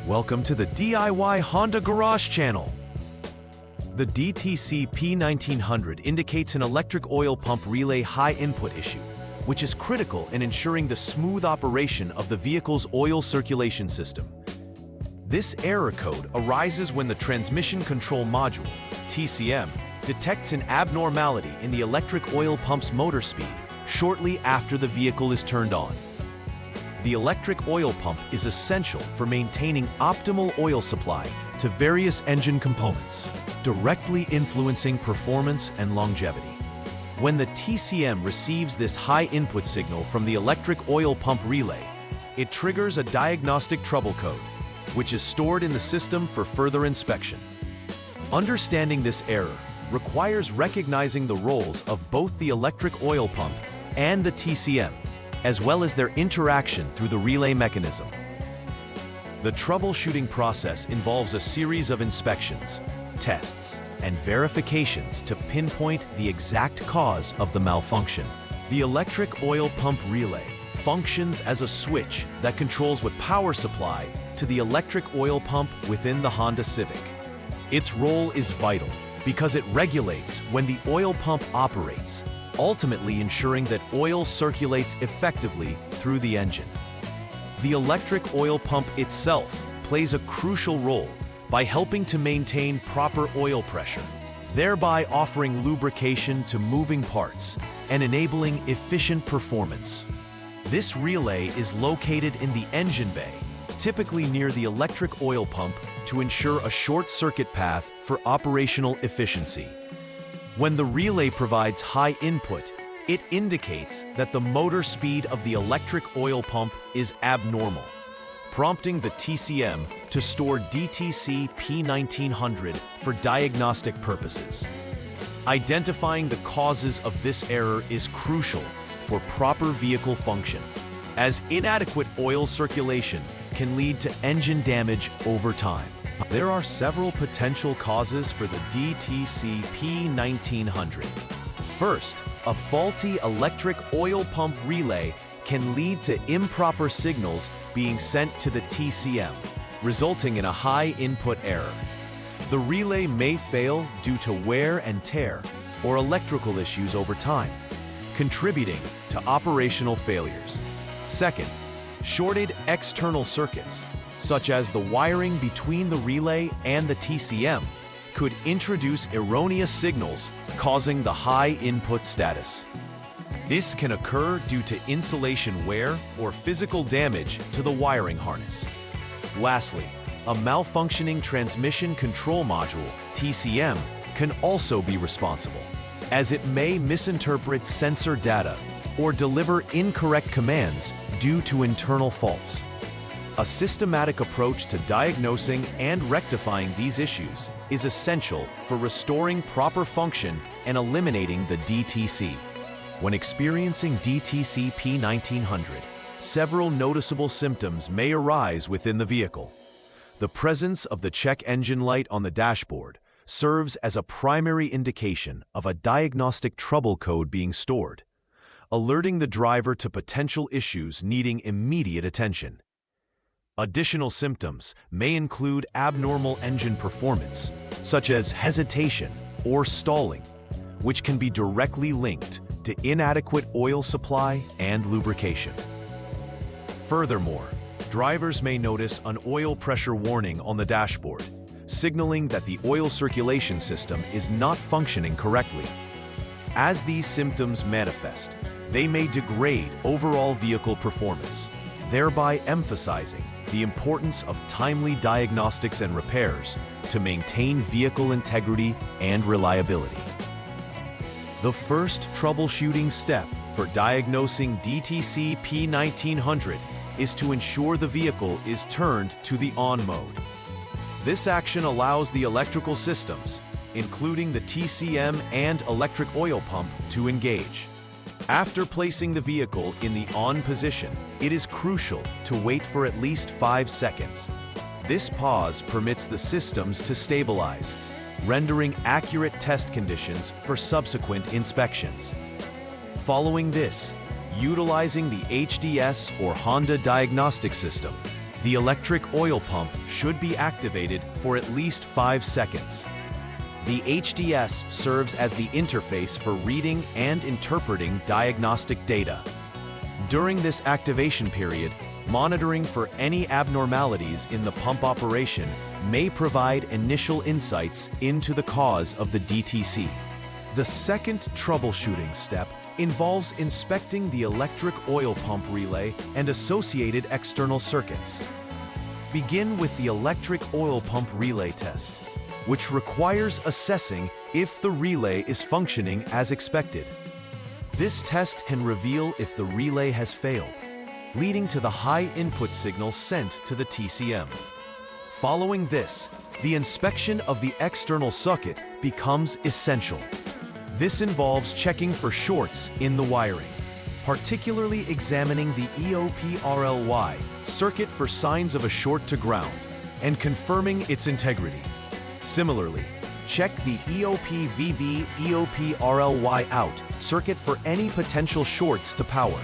Welcome to the DIY Honda Garage channel. The DTC P1900 indicates an electric oil pump relay high input issue, which is critical in ensuring the smooth operation of the vehicle's oil circulation system. This error code arises when the transmission control module, TCM, detects an abnormality in the electric oil pump's motor speed shortly after the vehicle is turned on. The electric oil pump is essential for maintaining optimal oil supply to various engine components, directly influencing performance and longevity. When the TCM receives this high input signal from the electric oil pump relay, it triggers a diagnostic trouble code, which is stored in the system for further inspection. Understanding this error requires recognizing the roles of both the electric oil pump and the TCM, as well as their interaction through the relay mechanism. The troubleshooting process involves a series of inspections, tests, and verifications to pinpoint the exact cause of the malfunction. The electric oil pump relay functions as a switch that controls what power supply to the electric oil pump within the Honda Civic. Its role is vital because it regulates when the oil pump operates, ultimately ensuring that oil circulates effectively through the engine. The electric oil pump itself plays a crucial role by helping to maintain proper oil pressure, thereby offering lubrication to moving parts and enabling efficient performance. This relay is located in the engine bay, typically near the electric oil pump, to ensure a short circuit path for operational efficiency. When the relay provides high input, it indicates that the motor speed of the electric oil pump is abnormal, prompting the TCM to store DTC P1900 for diagnostic purposes. Identifying the causes of this error is crucial for proper vehicle function, as inadequate oil circulation can lead to engine damage over time. There are several potential causes for the DTC P1900. First, a faulty electric oil pump relay can lead to improper signals being sent to the TCM, resulting in a high input error. The relay may fail due to wear and tear or electrical issues over time, contributing to operational failures. Second, shorted external circuits, such as the wiring between the relay and the TCM, could introduce erroneous signals, causing the high input status. This can occur due to insulation wear or physical damage to the wiring harness. Lastly, a malfunctioning transmission control module, TCM, can also be responsible, as it may misinterpret sensor data or deliver incorrect commands due to internal faults. A systematic approach to diagnosing and rectifying these issues is essential for restoring proper function and eliminating the DTC. When experiencing DTC P1900, several noticeable symptoms may arise within the vehicle. The presence of the check engine light on the dashboard serves as a primary indication of a diagnostic trouble code being stored, alerting the driver to potential issues needing immediate attention. Additional symptoms may include abnormal engine performance, such as hesitation or stalling, which can be directly linked to inadequate oil supply and lubrication. Furthermore, drivers may notice an oil pressure warning on the dashboard, signaling that the oil circulation system is not functioning correctly. As these symptoms manifest, they may degrade overall vehicle performance, thereby emphasizing the importance of timely diagnostics and repairs to maintain vehicle integrity and reliability. The first troubleshooting step for diagnosing DTC P1900 is to ensure the vehicle is turned to the on mode. This action allows the electrical systems, including the TCM and electric oil pump, to engage. After placing the vehicle in the on position, it is crucial to wait for at least 5 seconds. This pause permits the systems to stabilize, rendering accurate test conditions for subsequent inspections. Following this, utilizing the HDS or Honda Diagnostic System, The electric oil pump should be activated for at least 5 seconds. The HDS serves as the interface for reading and interpreting diagnostic data. During this activation period, monitoring for any abnormalities in the pump operation may provide initial insights into the cause of the DTC. The second troubleshooting step involves inspecting the electric oil pump relay and associated external circuits. Begin with the electric oil pump relay test, which requires assessing if the relay is functioning as expected. This test can reveal if the relay has failed, leading to the high input signal sent to the TCM. Following this, the inspection of the external circuit becomes essential. This involves checking for shorts in the wiring, particularly examining the EOP-RLY circuit for signs of a short to ground and confirming its integrity. Similarly, check the EOP-VB EOP-RLY out circuit for any potential shorts to power.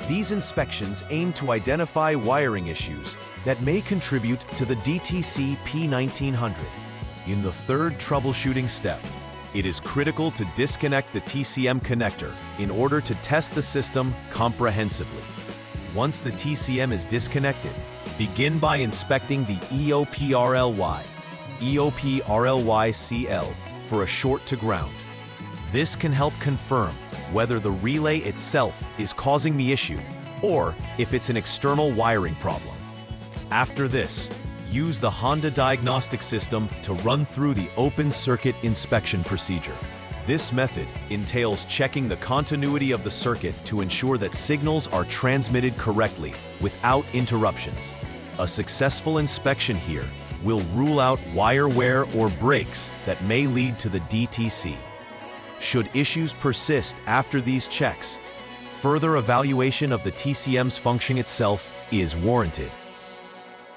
These inspections aim to identify wiring issues that may contribute to the DTC P1900. In the third troubleshooting step, it is critical to disconnect the TCM connector in order to test the system comprehensively. Once the TCM is disconnected, begin by inspecting the EOP-RLY, EOP-RLY-CL for a short to ground. This can help confirm whether the relay itself is causing the issue or if it's an external wiring problem. After this, use the Honda Diagnostic system to run through the open circuit inspection procedure. This method entails checking the continuity of the circuit to ensure that signals are transmitted correctly without interruptions. A successful inspection here will rule out wire wear or breaks that may lead to the DTC. Should issues persist after these checks, further evaluation of the TCM's function itself is warranted.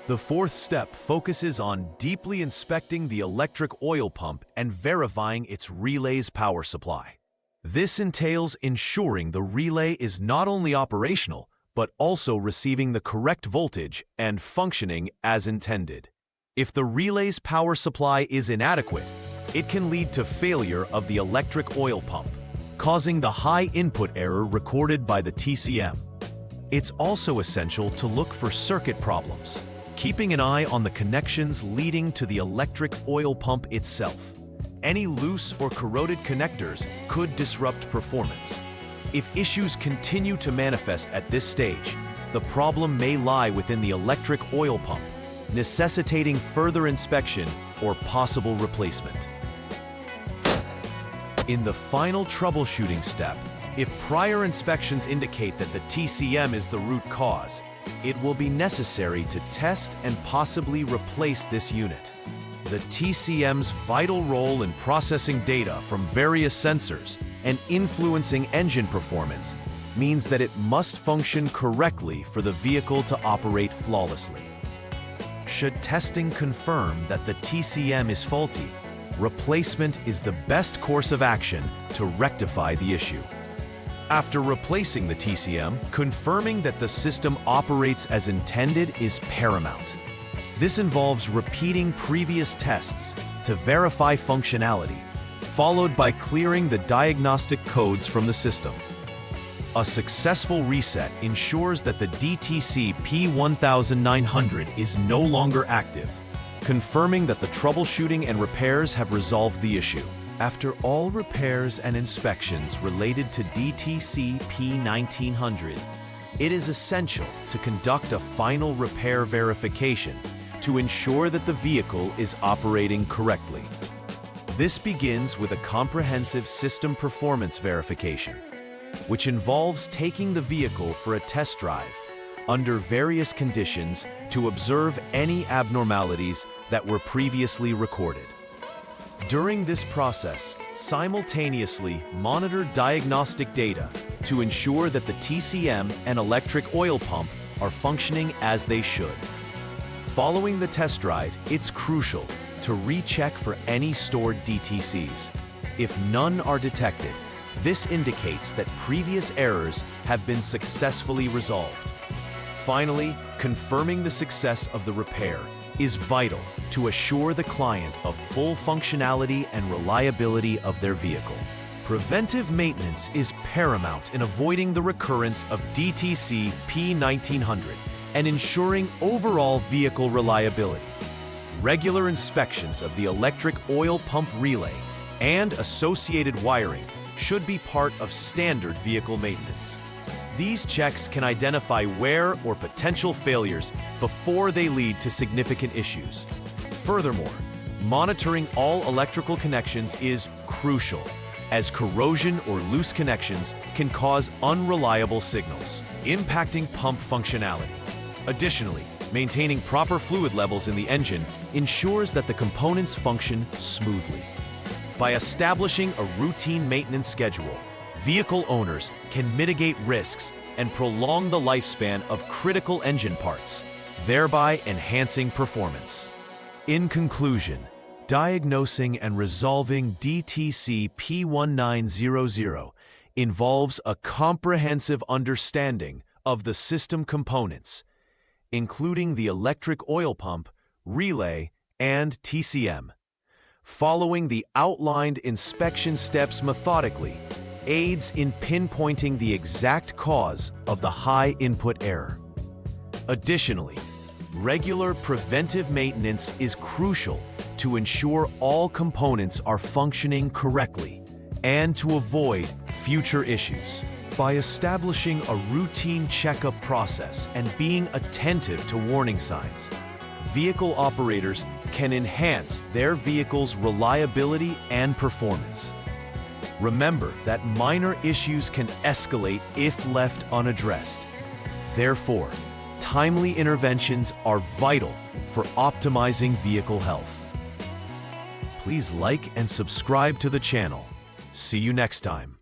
The fourth step focuses on deeply inspecting the electric oil pump and verifying its relay's power supply. This entails ensuring the relay is not only operational, but also receiving the correct voltage and functioning as intended. If the relay's power supply is inadequate, it can lead to failure of the electric oil pump, causing the high input error recorded by the TCM. It's also essential to look for circuit problems, keeping an eye on the connections leading to the electric oil pump itself. Any loose or corroded connectors could disrupt performance. If issues continue to manifest at this stage, the problem may lie within the electric oil pump, necessitating further inspection or possible replacement. In the final troubleshooting step, if prior inspections indicate that the TCM is the root cause, it will be necessary to test and possibly replace this unit. The TCM's vital role in processing data from various sensors and influencing engine performance means that it must function correctly for the vehicle to operate flawlessly. Should testing confirm that the TCM is faulty, replacement is the best course of action to rectify the issue. After replacing the TCM, confirming that the system operates as intended is paramount. This involves repeating previous tests to verify functionality, followed by clearing the diagnostic codes from the system. A successful reset ensures that the DTC P1900 is no longer active, confirming that the troubleshooting and repairs have resolved the issue. After all repairs and inspections related to DTC P1900, it is essential to conduct a final repair verification to ensure that the vehicle is operating correctly. This begins with a comprehensive system performance verification, which involves taking the vehicle for a test drive under various conditions to observe any abnormalities that were previously recorded. During this process, simultaneously monitor diagnostic data to ensure that the TCM and electric oil pump are functioning as they should. Following the test drive, it's crucial to recheck for any stored DTCs. If none are detected, this indicates that previous errors have been successfully resolved. Finally, confirming the success of the repair is vital to assure the client of full functionality and reliability of their vehicle. Preventive maintenance is paramount in avoiding the recurrence of DTC P1900 and ensuring overall vehicle reliability. Regular inspections of the electric oil pump relay and associated wiring should be part of standard vehicle maintenance. These checks can identify wear or potential failures before they lead to significant issues. Furthermore, monitoring all electrical connections is crucial, as corrosion or loose connections can cause unreliable signals, impacting pump functionality. Additionally, maintaining proper fluid levels in the engine ensures that the components function smoothly. By establishing a routine maintenance schedule, vehicle owners can mitigate risks and prolong the lifespan of critical engine parts, thereby enhancing performance. In conclusion, diagnosing and resolving DTC P1900 involves a comprehensive understanding of the system components, including the electric oil pump, relay, and TCM. Following the outlined inspection steps methodically aids in pinpointing the exact cause of the high input error. Additionally, regular preventive maintenance is crucial to ensure all components are functioning correctly and to avoid future issues. By establishing a routine checkup process and being attentive to warning signs, vehicle operators can enhance their vehicle's reliability and performance. Remember that minor issues can escalate if left unaddressed. Therefore, timely interventions are vital for optimizing vehicle health. Please like and subscribe to the channel. See you next time.